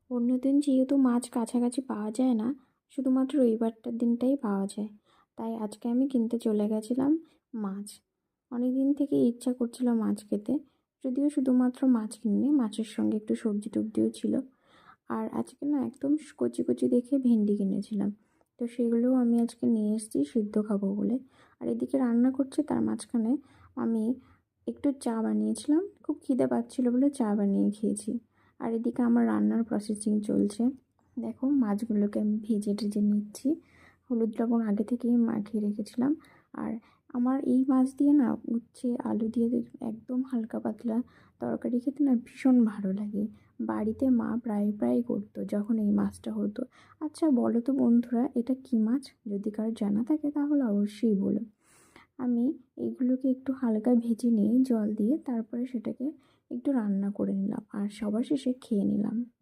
অন্যদিন যেহেতু মাছ কাছাকাছি পাওয়া যায় না, শুধুমাত্র রবিবারটার দিনটাই পাওয়া যায়, তাই আজকে আমি কিনতে চলে গেছিলাম মাছ। অনেক দিন থেকে ইচ্ছা করছিল মাছ খেতে, যদিও শুধুমাত্র মাছ কিনিনি, মাছের সঙ্গে একটু সবজি টবজিও ছিল। আর আজকে না একদম কচি কচি দেখে ভেন্ডি কিনেছিলাম, তো সেগুলোও আমি আজকে নিয়ে এসেছি সিদ্ধ খাবো বলে। আর এদিকে রান্না করছি, তার মাঝখানে আমি একটু চা বানিয়েছিলাম, খুব খিদে পাচ্ছিল বলে চা বানিয়ে খেয়েছি। আর এদিকে আমার রান্নার প্রসেসিং চলছে। দেখো, মাছগুলোকে আমি ভেজে টেজে নিচ্ছি, হলুদ লবণ আগে থেকেই মাখিয়ে রেখেছিলাম। আর আমার এই মাছ দিয়ে না উচ্ছে আলু দিয়ে একদম হালকা পাতলা তরকারি খেতে না ভীষণ ভালো লাগে। বাড়িতে মা প্রায় প্রায় করতো যখন এই মাছটা হতো। আচ্ছা বলো তো বন্ধুরা, এটা কী মাছ? যদি কারো জানা থাকে তাহলে অবশ্যই বলো। আমি এগুলোকে একটু হালকা ভেজে নিয়ে জল দিয়ে তারপরে সেটাকে একটু রান্না করে নিলাম, আর সবার শেষে খেয়ে নিলাম।